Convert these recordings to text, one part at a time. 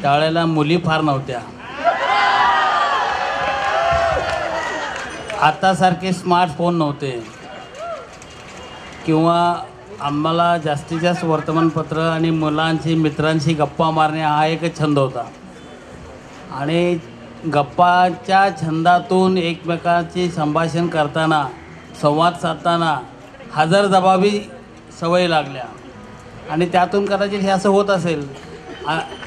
त्यावेळेला मुली फार नव्हत्या. आतासारखे स्मार्टफोन नव्हते किंवा आम्हाला जास्तीत जास्त वर्तमानपत्र आणि मुलांशी मित्रांशी गप्पा मारणे हा एकच छंद होता. आणि गप्पाच्या छंदातून एकमेकांची संभाषण करताना संवाद साधताना हजरजबाबी सवयी लागल्या आणि त्यातून कदाचित हे असं होत असेल.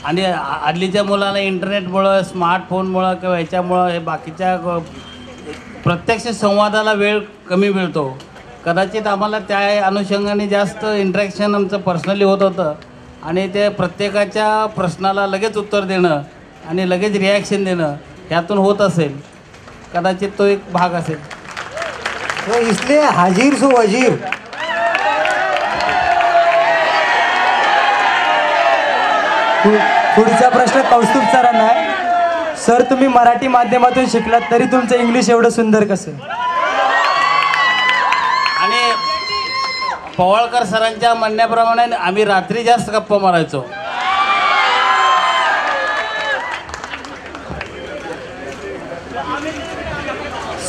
आणि हल्लीच्या मुलांना इंटरनेटमुळं स्मार्टफोनमुळं किंवा ह्याच्यामुळं हे बाकीच्या प्रत्यक्ष संवादाला वेळ कमी मिळतो. कदाचित आम्हाला त्या अनुषंगाने जास्त इंटरॅक्शन आमचं पर्सनली होत होतं आणि ते प्रत्येकाच्या प्रश्नाला लगेच उत्तर देणं आणि लगेच रिॲक्शन देणं ह्यातून होत असेल. कदाचित तो एक भाग असेल. तो इसलिए हाजीर सो वजीर. पुढचा प्रश्न कौस्तुभ सरांना आहे. सर, तुम्ही मराठी माध्यमातून शिकलात तरी तुमचं इंग्लिश एवढं सुंदर कसं? आणि पवाळकर सरांच्या म्हणण्याप्रमाणे आम्ही रात्री जास्त गप्पा मारायचो.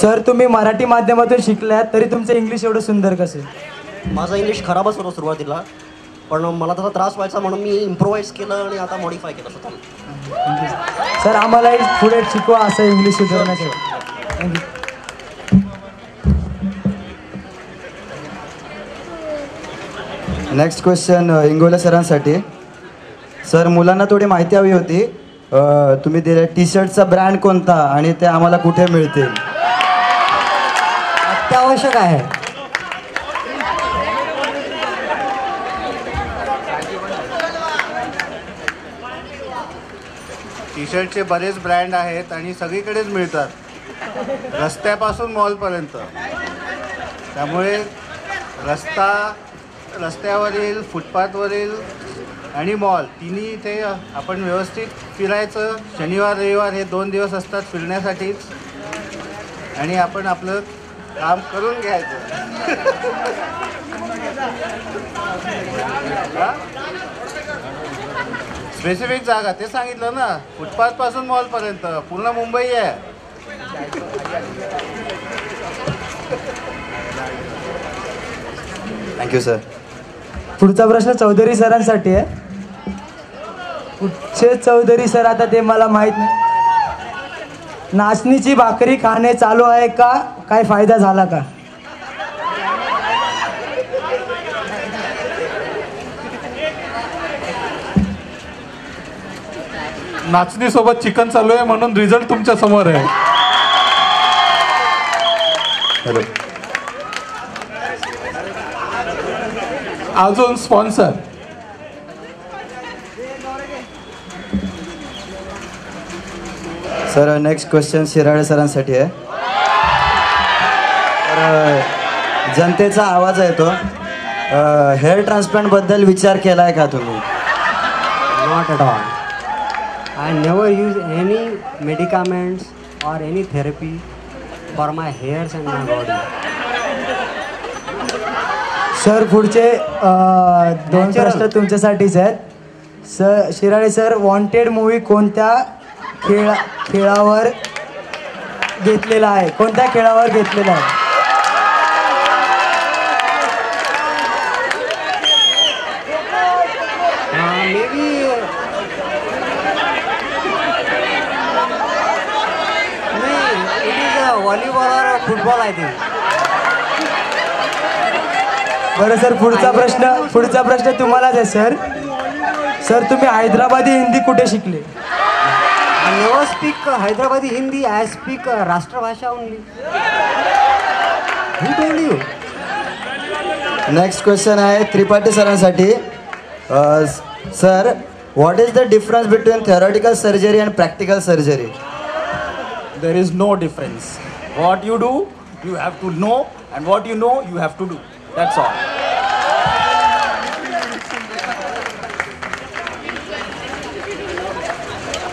सर, तुम्ही मराठी माध्यमातून शिकलात तरी तुमचं इंग्लिश एवढं सुंदर कसं? माझं इंग्लिश खराबच होतं सुरुवातीला, पण मला त्याचा त्रास व्हायचा म्हणून मी इम्प्रोवाइज केलं आणि आता मॉडिफाय केलं स्वतः. सर, आम्हालाही पुढे शिकवा असं इंग्लिश सुधारण्यासाठी. थँक्यू. नेक्स्ट क्वेश्चन इंगोले सरांसाठी. सर, मुलांना थोडी माहिती हवी होती. तुम्ही दिले टी शर्टचा ब्रँड कोणता आणि ते आम्हाला कुठे मिळतील? अत्यावश्यक आहे. टी शर्टचे बरेच ब्रँड आहेत आणि सगळीकडेच मिळतात, रस्त्यापासून मॉलपर्यंत. त्यामुळे रस्त्यावरील, फुटपाथवरील आणि मॉल तिन्ही इथे आपण व्यवस्थित फिरायचं. शनिवार रविवार हे 2 दिवस असतात फिरण्यासाठीच आणि आपण आपलं काम करून घ्यायचं. स्पेसिफिक जागा ते सांगितलं ना, फुटपाथपासून मॉलपर्यंत पूर्ण मुंबई आहे. Thank you sir. पुढचा प्रश्न चौधरी सरांसाठी आहे. कुठचे चौधरी सर आता ते मला माहीत नाही. नाचणीची भाकरी खाणे चालू आहे का? काय फायदा झाला का? नाचणीसोबत चिकन चालू आहे म्हणून रिझल्ट तुमच्या समोर आहे. हॅलो. अजून sponsor. Sir, next question Shirale सरांसाठी आहे. तर जनतेचा आवाज आहे तो. हेअर ट्रान्सप्लांटबद्दल विचार केला आहे का तुम्ही? Not at all. I never use any medicaments or any therapy for my hairs and my body. Sir, पुढचे 2 प्रश्न तुमच्यासाठीच आहेत. Sir, Shirale sir, wanted movie कोणत्या खेळावर घेतलेला आहे? कोणत्या खेळावर घेतलेला आहे? व्हॉलीबॉल और फुटबॉल आहे ते. बरं सर, पुढचा प्रश्न तुम्हालाच आहे. सर, तुम्ही हैदराबादी हिंदी कुठे शिकले? I never speak Hyderabadi Hindi. I speak राष्ट्रभाषा only. Who told you? Next question आहे त्रिपाठी सरांसाठी. Sir, what is the difference between theoretical surgery and practical surgery? There is no difference. What you do, you have to know, and what you know, you have to do. That's all.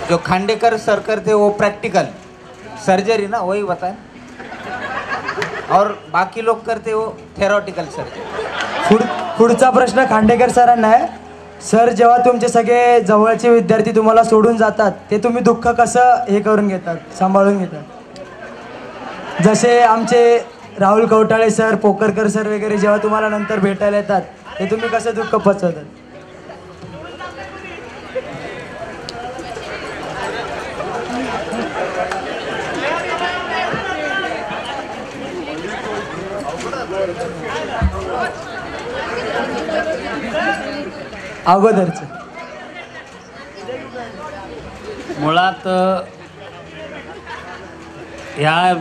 जो Khandekar sir करते वो practical surgery ना, वही बताएं. और बाकी लोग करते वो थेरोटिकल सर्जरी. पुढचा प्रश्न खांडेकर सरांना आहे. सर जेव्हा तुमचे सगळे जवळचे विद्यार्थी तुम्हाला सोडून जातात ते तुम्ही दुःख कसं हे करून घेतात, सांभाळून घेतात? जसे आमचे राहुल कवटाळे सर, पोकरकर सर वगैरे जेव्हा तुम्हाला नंतर भेटायला येतात ते तुम्ही कसं दुःख पचवतात? अगोदरचं मुळात ह्या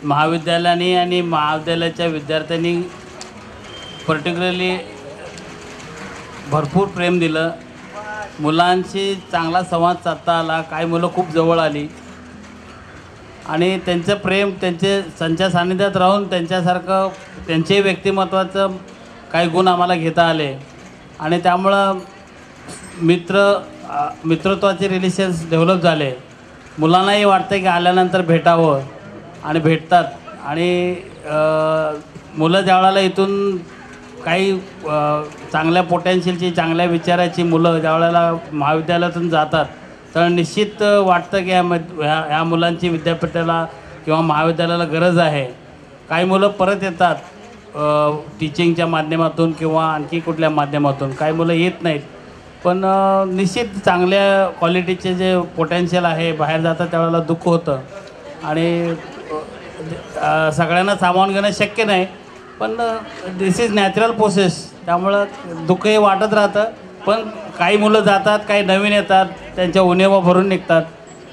महाविद्यालयाने आणि महाविद्यालयाच्या विद्यार्थ्यांनी पर्टिक्युलरली भरपूर प्रेम दिलं. मुलांशी चांगला संवाद साधता आला. काही मुलं खूप जवळ आली आणि त्यांचं प्रेम त्यांच्या सान्निध्यात राहून त्यांच्यासारखं त्यांचे व्यक्तिमत्वाचं काही गुण आम्हाला घेता आले आणि त्यामुळं मित्रत्वाचे रिलेशन्स डेव्हलप झाले. मुलांनाही वाटतं की आल्यानंतर भेटावं आणि भेटतात. आणि मुलं ज्यावेळेला इथून काही चांगल्या पोटॅन्शियलची, चांगल्या विचाराची मुलं ज्यावेळेला महाविद्यालयातून जातात तर निश्चित वाटतं की ह्या मुलांची विद्यापीठाला किंवा महाविद्यालयाला गरज आहे. काही मुलं परत येतात टीचिंगच्या माध्यमातून किंवा आणखी कुठल्या माध्यमातून, काही मुलं येत नाहीत. पण निश्चित चांगल्या क्वालिटीचे जे पोटेन्शियल आहे बाहेर जातात त्यावेळेला दुःख होतं आणि सगळ्यांना सामावून घेणं शक्य नाही. पण दिस इज नॅचरल प्रोसेस, त्यामुळं दुःख हे वाटत राहतं. पण काही मुलं जातात, काही नवीन येतात, त्यांच्या उणेवा भरून निघतात,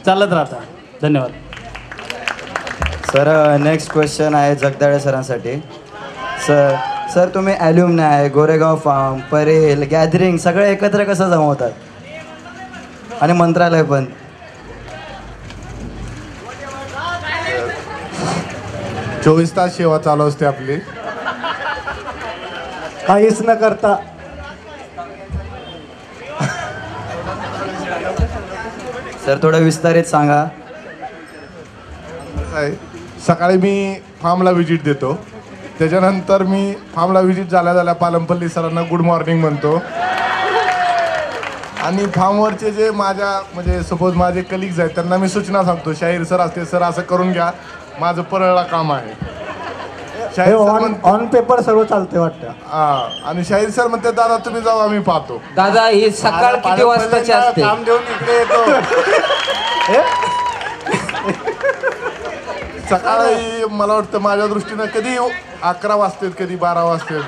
चालत राहतात. धन्यवाद. सर नेक्स्ट क्वेश्चन आहे जगदाळे सरांसाठी. सर तुम्ही ॲल्युमनाय आहे, गोरेगाव फार्म, परेल, गॅदरिंग सगळे एकत्र कसं जमवतात आणि मंत्रालय पण? 24 तास सेवा चालू असते आपली. काहीच न करता. सर थोडं विस्तारित सांगा. सकाळी मी फार्मला व्हिजिट देतो, त्याच्यानंतर मी फार्मला व्हिजिट झाल्या पालमपल्ली सरांना गुड मॉर्निंग म्हणतो आणि फार्मवरचे जे म्हणजे सपोज माझे कलिग्ज आहेत त्यांना मी सूचना सांगतो. शाहीर सर असते, सर असं करून घ्या, माझं परळला काम आहे. शाहीर सर ऑन पेपर सर्व चालते वाटतं. आणि शाहीर सर म्हणते दादा तुम्ही जाऊ, आम्ही पाहतो. दादा ही सकाळ किती वाजताची असते? काम देऊन इकडे येतो. सकाळी मला वाटतं माझ्या दृष्टीनं कधी 11 वाजतात, कधी 12 वाजतात.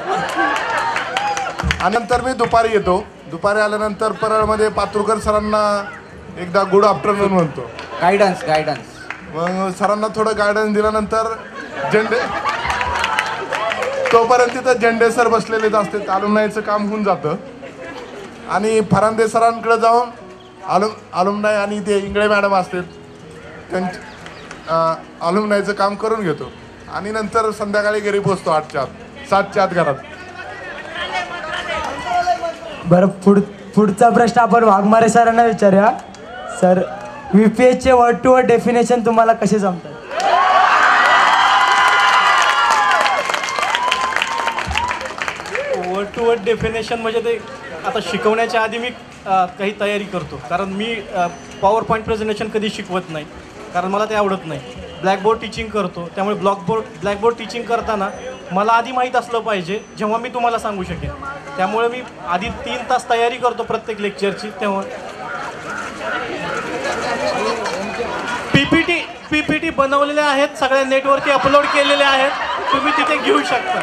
आणि नंतर मी दुपारी येतो. दुपारी आल्यानंतर परळमध्ये पात्रुकर सरांना एकदा गुड आफ्टरनून म्हणतो. गायडन्स. मग सरांना थोडं गायडन्स दिल्यानंतर तोपर्यंत तिथं झेंडे सर बसलेलेच असते, अलुमनायचं काम होऊन जातं. आणि फरांदे सरांकडे जाऊन अलुमनाय आणि ते इंगळे मॅडम असतात त्यांची अलुमनायचं काम करून घेतो आणि नंतर संध्याकाळी घरी पोचतो 8च्या आत, 7च्या आत घरात. बरं, पुढचा प्रश्न आपण वाघमारे सरांना विचारूया. सर VPHचे वर्ड टू वर्ड डेफिनेशन तुम्हाला कसे जमतात? वर्ड टू वर्ड डेफिनेशन म्हणजे ते आता शिकवण्याच्या आधी मी काही तयारी करतो, कारण मी पॉवर पॉईंट प्रेझेंटेशन कधी शिकवत नाही, कारण मला ते आवडत नाही. ब्लॅकबोर्ड टीचिंग करतो, त्यामुळे ब्लॅकबोर्ड टीचिंग करताना मला आधी माहीत असलं पाहिजे जेव्हा मी तुम्हाला सांगू शकेन. त्यामुळे मी आधी 3 तास तयारी करतो प्रत्येक लेक्चरची. तेव्हा PPT बनवलेले आहेत, सगळ्या नेटवरती अपलोड केलेले आहेत, तुम्ही तिथे घेऊ शकता.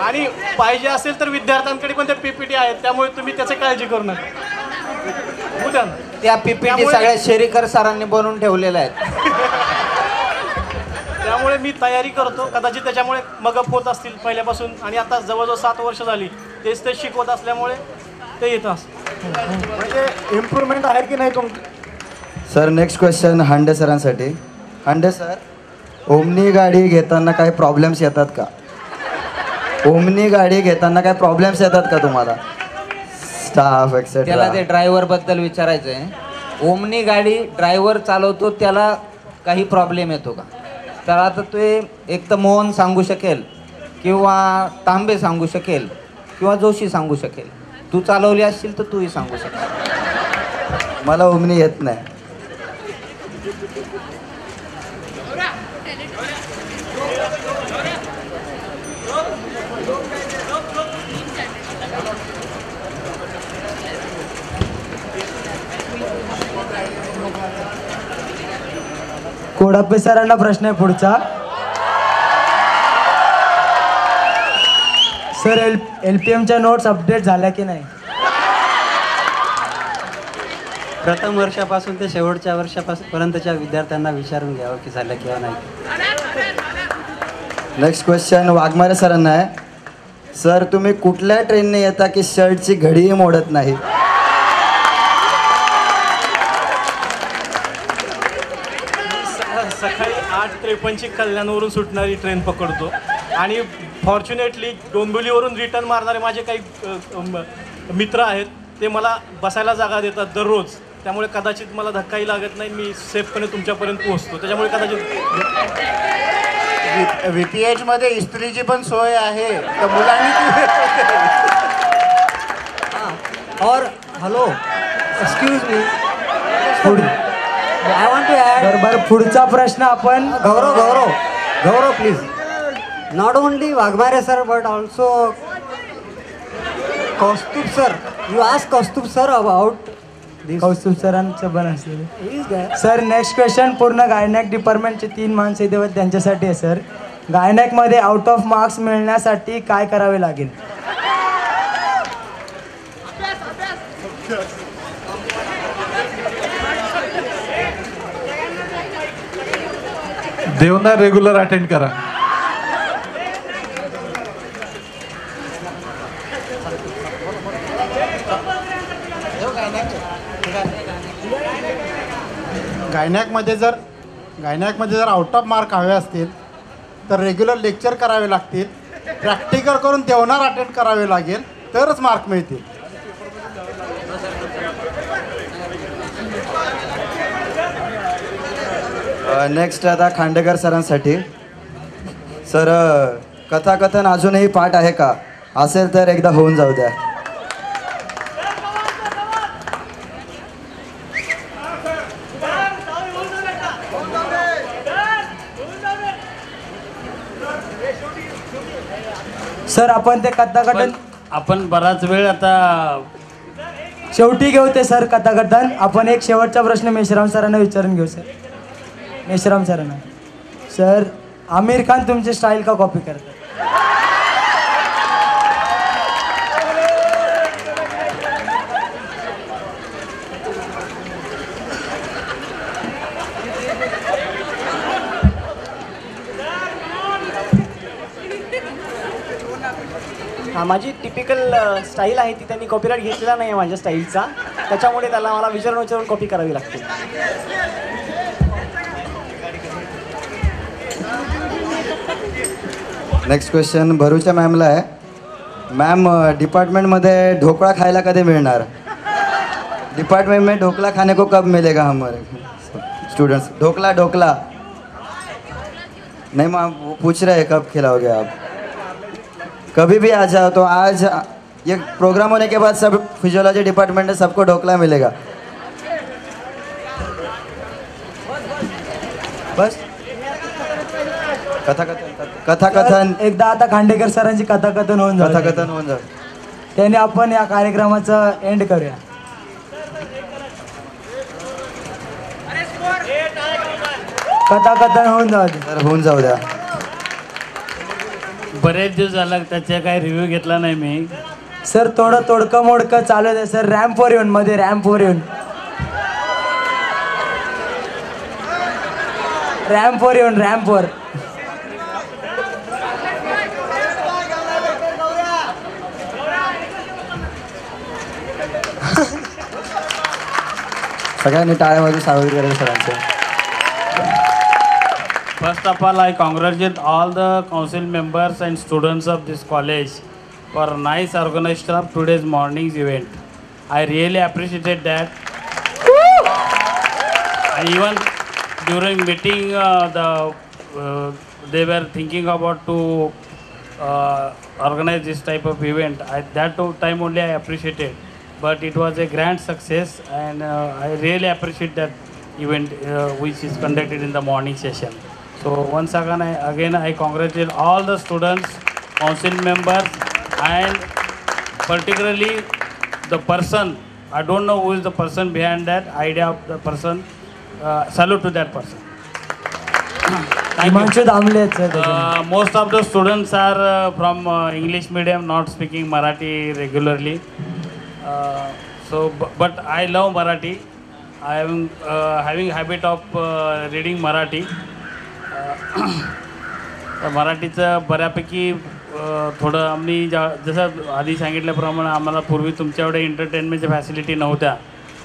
आणि पाहिजे असेल तर विद्यार्थ्यांकडे पण त्या PPT आहेत, त्यामुळे तुम्ही त्याची काळजी करू नका. त्या PPT सगळ्या शेरीकर सरांनी बनवून ठेवलेल्या आहेत. त्यामुळे मी तयारी करतो, कदाचित त्याच्यामुळे मगअप होत असतील पहिल्यापासून. आणि आता जवळजवळ 7 वर्ष झाली तेच ते शिकवत असल्यामुळे ते येत असतं. म्हणजे इम्प्रूव्हमेंट आहे की नाही तुम? सर नेक्स्ट क्वेश्चन हांडे सरांसाठी. हांडे सर, ओमनी गाडी घेताना काही प्रॉब्लेम्स येतात का? ओमनी गाडी घेताना काही प्रॉब्लेम्स येतात का तुम्हाला? Staff etcetera. त्याला ते ड्रायव्हर बद्दल विचारायचं आहे. ओमनी गाडी ड्रायव्हर चालवतो, त्याला काही प्रॉब्लेम येतो का? तर आता ते एक तर मोहन सांगू शकेल किंवा तांबे सांगू शकेल किंवा जोशी सांगू शकेल. तू चालवली असशील तर तूही सांगू शकेल. मला ओमनी येत नाही. कोडापे सरांना प्रश्न आहे पुढचा. सर LPMच्या नोट्स अपडेट झाल्या की नाही? प्रथम वर्षापासून ते शेवटच्या वर्षापर्यंतच्या विद्यार्थ्यांना विचारून घ्यावं की झालं किंवा नाही. नेक्स्ट क्वेश्चन वाघमारे सरांना आहे. सर तुम्ही कुठल्या ट्रेनने येता की शर्टची घडीही मोडत नाही? सकाळी 8:53 कल्याणवरून सुटणारी ट्रेन पकडतो आणि फॉर्च्युनेटली डोंबिवलीवरून रिटर्न मारणारे माझे काही मित्र आहेत, ते मला बसायला जागा देतात दररोज. त्यामुळे कदाचित मला धक्काही लागत नाही, मी सेफपणे तुमच्यापर्यंत पोहोचतो. त्याच्यामुळे कदाचित VPH मध्ये इस्त्रीची पण सोय आहे, तर मुलांनी और hello excuse me, I want to add. बरं पुढचा प्रश्न आपण Gaurav please. Not only Waghmare sir but also Kaustubh sir. You ask Kaustubh sir about Kaustubh सरांचं पण असलेलं. सर नेक्स्ट क्वेश्चन पूर्ण गायनॅक डिपार्टमेंटचे 3 माणसं इथे होते त्यांच्यासाठी आहे. सर गायनॅकमध्ये आउट ऑफ मार्क्स मिळण्यासाठी काय करावे लागेल? देवनार रेग्युलर अटेंड करा. गायनॅकमध्ये जर आउट ऑफ मार्क हवे असतील तर रेग्युलर लेक्चर करावे लागतील, प्रॅक्टिकल करून देवनार अटेंड करावे लागेल, तरच मार्क मिळतील. नेक्स्ट आता खांडेकर सरांसाठी. सर कथाकथन अजूनही पाठ आहे का? असेल तर एकदा होऊन जाऊ द्या. सर आपण ते कथाकथन आपण बराच वेळ आता शेवटी घेऊ ते सर कथाकथन. आपण एक शेवटचा प्रश्न मेश्राम सरांना विचारून घेऊ. सर मेश्राम सरांना, सर आमिर खान तुमची स्टाईल का कॉपी करतात? माझी टिपिकल स्टाईल आहे ती त्यांनी कॉपीराईट घेतलेला नाही आहे माझ्या स्टाईलचा, त्याच्यामुळे त्याला मला विचारून कॉपी करावी लागते. नेक्स्ट क्वेश्चन भरूच्या मॅमला आहे. मॅम डिपार्टमेंटमध्ये ढोकळा खायला कधी मिळणार? डिपार्टमेंट में ढोकला खाने को कब मिलेगा हमारे स्टूडेंट्स? ढोकला नहीं मैम वो पूछ रहे हैं कब खिलाओगे आप? कभी भी आ जाओ. तो आज ये प्रोग्राम होने के बाद सब फिजियोलॉजी डिपार्टमेंट है, सबको ढोकला मिलेगा. बस कथाकथन एकदा आता खांडेकर सरांची कथाकथन होऊन जाऊ. त्याने आपण या कार्यक्रमाचं एंड करूया. कथाकथन होऊन जाऊ द्या. बरेच दिवस झाला त्याचा काही रिव्ह्यू घेतला नाही मी. सर थोडं तोडकं मोडकं चालू आहे सर. रॅम्पवर येऊन रॅम्पवर सगळ्यांनी टाळ्यामध्ये सावध करायचं सरांचं. First of all, I congratulate all the council members and students of this college for nice organization of today's morning's event. I really appreciated that. And even during meeting, they were thinking about to organize this type of event. At that time only I appreciated, but it was a grand success, and I really appreciate that event which is conducted in the morning session. So once again I congratulate all the students, council members, and particularly the person. I don't know who is the person behind that idea of the person. Salute to that person. Himanshu Damle आहेत sir त्याच्यामध्ये. Most of the students are from English medium, not speaking Marathi regularly. But I love Marathi. I am having habit of reading Maraठी. मराठीचं बऱ्यापैकी थोडं आम्ही जसं आधी सांगितल्याप्रमाणे आम्हाला पूर्वी तुमच्या एवढ्या एंटरटेनमेंटच्या फॅसिलिटी नव्हत्या.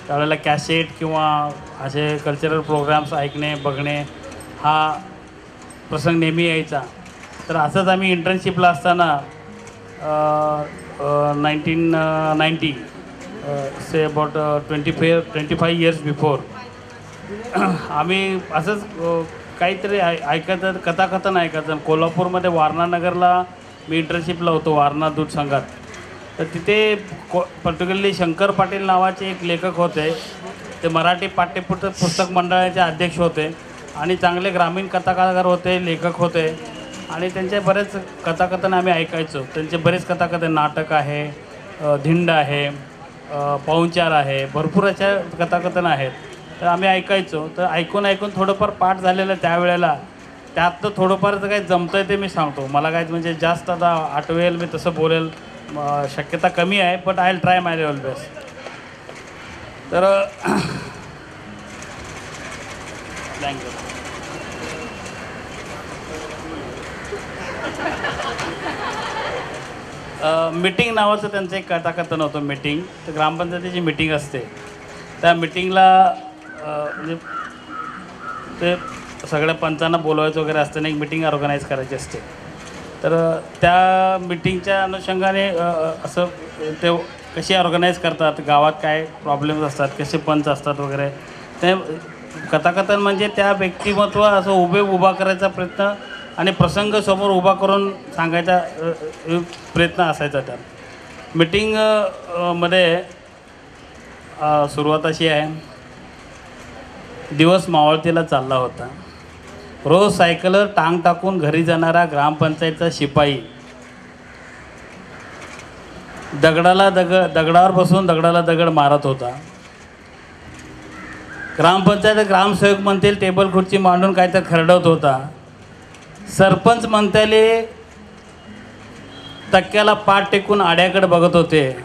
त्यावेळेला कॅसेट किंवा असे कल्चरल प्रोग्राम्स ऐकणे बघणे हा प्रसंग नेहमी यायचा. तर असंच आम्ही इंटर्नशिपला असताना 1990 से अबाउट 25 years बिफोर आम्ही असंच काहीतरी ऐकायचं, कथाकथन ऐकायचं. कोल्हापूरमध्ये वारणानगरला मी इंटर्नशिपला होतो, वारणा दूध संघात. तर तिथे पर्टिक्युलरली शंकर पाटील नावाचे एक लेखक होते. ते मराठी पुस्तक मंडळाचे अध्यक्ष होते आणि चांगले ग्रामीण कथाकार होते, लेखक होते. आणि त्यांचे बरेच कथाकथन आम्ही ऐकायचो. त्यांचे बरेच कथाकथन, नाटक आहे, धिंड आहे, पाहुणचार आहे, भरपूर अशा कथाकथन आहेत. तर आम्ही ऐकायचो. तर ऐकून थोडंफार पाठ झालेलं त्यावेळेला. त्यातलं थोडंफार तर काही जमतं आहे ते मी सांगतो. मला काय म्हणजे जास्त आता आठवेल मी तसं बोलेल शक्यता कमी आहे, but I will try my level best. तर थँक्यू. मीटिंग नावाचं त्यांचं एक कथाकथन होतं. मीटिंग तर ग्रामपंचायतीची मीटिंग असते. त्या मीटिंगला म्हणजे ते सगळ्या पंचांना बोलवायचं वगैरे असताना एक मीटिंग ऑर्गनाईज करायची असते. तर त्या मीटिंगच्या अनुषंगाने असं ते कशी ऑर्गनाईज करतात, गावात काय प्रॉब्लेम्स असतात, कसे पंच असतात वगैरे. ते कथाकथन म्हणजे त्या व्यक्तिमत्व असं उभा करायचा प्रयत्न आणि प्रसंग समोर उभा करून सांगायचा प्रयत्न असायचा. त्यात मीटिंग मध्ये सुरुवात अशी आहे. दिवस मावळतीला चालला होता. रोज सायकलवर टांग टाकून घरी जाणारा ग्रामपंचायतचा शिपाई दगडावर बसून दगडाला दगड मारत होता. ग्रामपंचायत ग्रामसेवक म्हणतील टेबल खुर्ची मांडून काय तर खरडवत होता. सरपंच म्हणताले तक्क्याला पाठ टेकून आड्याकडे बघत होते.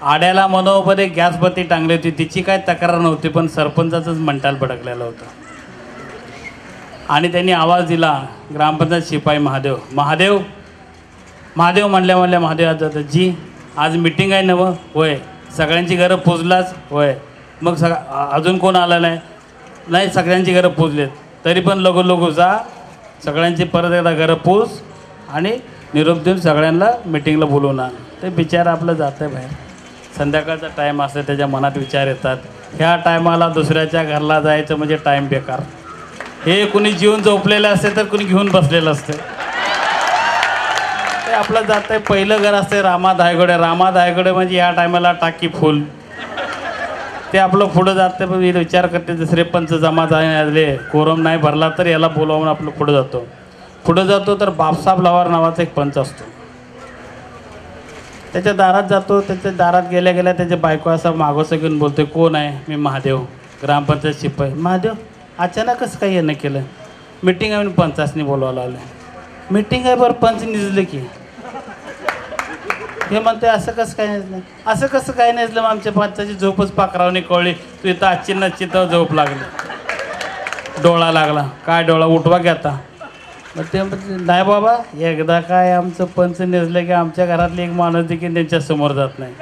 आड्याला मनोमध्ये गॅसबत्ती टांगली होती. तिची काय तक्रार नव्हती, पण सरपंचाचंच मंटाल भडकलेलं होतं. आणि त्यांनी आवाज दिला, ग्रामपंचायत शिपाई महादेव महादेव महादेव म्हणल्या महादेव आज जी आज मीटिंग आहे नवं. होय. सगळ्यांची घरं पुजलाच. होय. मग अजून कोण आला नाही. सगळ्यांची घरं पुजलेत. तरी पण लघु जा, सगळ्यांची परत एकदा घरं पूज आणि निरोप देऊन सगळ्यांना मीटिंगला बोलवून आण. ते बिचार आपलं जातं आहे बाहेर. संध्याकाळचा टाईम असतो, त्याच्या मनात विचार येतात. ह्या टायमाला दुसऱ्याच्या घरला जायचं म्हणजे टाईम बेकार. हे कुणी जीवन झोपलेलं असते तर कुणी घेऊन बसलेलं असते. ते आपलं जात आहे. पहिलं घर असते रामा धायगडे म्हणजे ह्या टायमाला टाकी फुल. ते आपलं पुढं जाते. पण विचार करते दुसरे पंच जमा झाले, कोरम नाही भरला तर याला बोलावून आपलं पुढं जातो. तर बापसाहेब लवार नावाचा एक पंच असतो. त्याच्या दारात जातो. त्याच्या दारात गेल्या त्याच्या बायको असा मागोसं घेऊन बोलते, कोण आहे? मी महादेव, ग्रामपंचायत शिपाई. महादेव अचानक कसं काही येणं केलं? मीटिंग आहे, पंचासनी बोलवायला आलं. मीटिंग आहे बरं, पंच निजले की. हे म्हणते असं कसं काय नसलं? असं कसं काय नसलं? मग आमच्या पंचाची झोपच पाकरावने कळली. तू इथं आजची नच्ची तर झोप लागली, डोळा लागला. काय डोळा? उठवा की आता. मग ते नाही बाबा, एकदा काय आमचं पंच निजलं की आमच्या घरातली एक माणूस देखील त्यांच्या समोर जात नाही.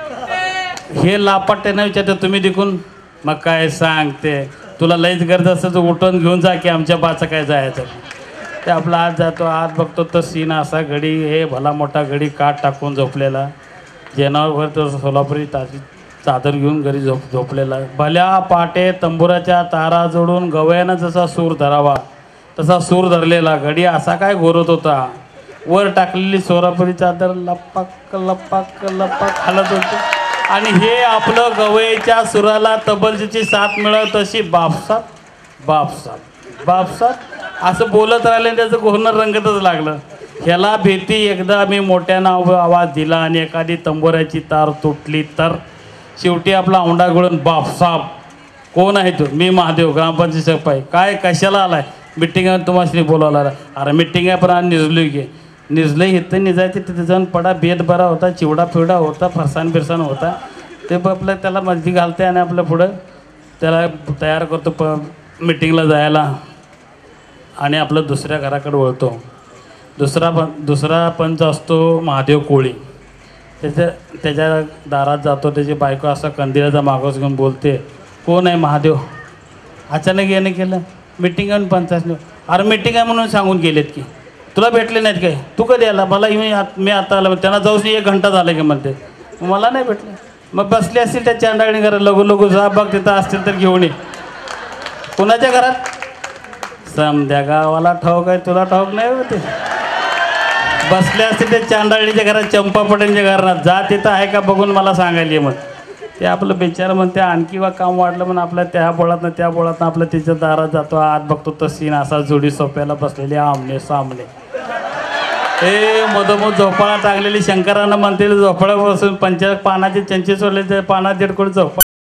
हे लापाट्यानं विचारतं, तुम्ही देखून? मग काय सांगते, तुला लईच गरज असतं तर उठून घेऊन जा की आमच्या बाचं काय जायचं. ते आपला आत जातो. आत बघतो तर सीन असा, घडी हे भला मोठा घडी काठ टाकून झोपलेला. जेनावर तो सोलापुरी चादर घेऊन घरी झोपलेला. भल्या पाटे तंबुराच्या तारा जोडून गवयानं जसा सूर धरावा तसा सूर धरलेला. घडी असा काय घोरत होता. वर टाकलेली सोरापुरी चादर लपाक लपाक लपाक हालत होती. आणि हे आपलं गवयच्या सुराला तबलची साथ मिळत अशी बापसाप बापसाप बापसाप असं बोलत राहिले. त्याचं गोहणं रंगतच लागलं. ह्याला भीती एकदा मी मोठ्यानं आवाज दिला आणि एखादी तंबोऱ्याची तार तुटली तर शेवटी आपला औंडा गळून बापसाप. कोण आहे तो? मी महादेव, ग्रामपंचायत सफाई. काय कशाला आलाय? मिटिंग तुम्हाला बोलावला. अरे मिटिंग आहे पण आज निजलोय की. निजलं इथं निजायचं तिथे जाऊन पडा. बेत बरा होता, चिवडा फिवडा होता, फरसाण बिरसाण होता. ते आपलं त्याला मस्ती घालते आणि आपलं पुढं त्याला तयार करतो मिटिंगला जायला. आणि आपलं दुसऱ्या घराकडे वळतो. दुसरा पंच असतो महादेव कोळी. त्याच्या दारात जातो. त्याची बायको असा कंदिलाचा मागोस घेऊन बोलते, कोण आहे महादेव? अचानक येणं केलं. मिटिंग आणि पंचायत. अरे मिटिंग आहे म्हणून सांगून गेलेत की. तुला भेटले नाहीत काय? तू कधी आला? मला मी आता आला. त्यांना जाऊन 1 घंटा झाला की म्हणते. मला नाही भेटले. मग बसले असतील त्या चांडाळणी घरात. लघु लघु जा बघ तिथं असतील तर घेऊन ये. कोणाच्या घरात? समद्या गावाला ठाऊक आहे, तुला ठाऊक नाही होते. बसले असतील त्या चांडाळीच्या घरात, चंपा पटेंच्या घरात. जा तिथं आहे का बघून मला सांगायला. मग ते आपलं बिचार म्हणते आणखी काम वाढलं म्हणून आपल्या त्या बोळातनं त्या बोळातनं आपल्या तिच्या दारात जातो. आत बघतो तर सीन असा जोडी सोप्याला बसलेली आमने सामने. हे मधोमध झोपाळा टाकलेली शंकरानं म्हणते झोपाळ्यापासून 5 पानाची चंची सोडले ते पानात दीड कोट झोपा.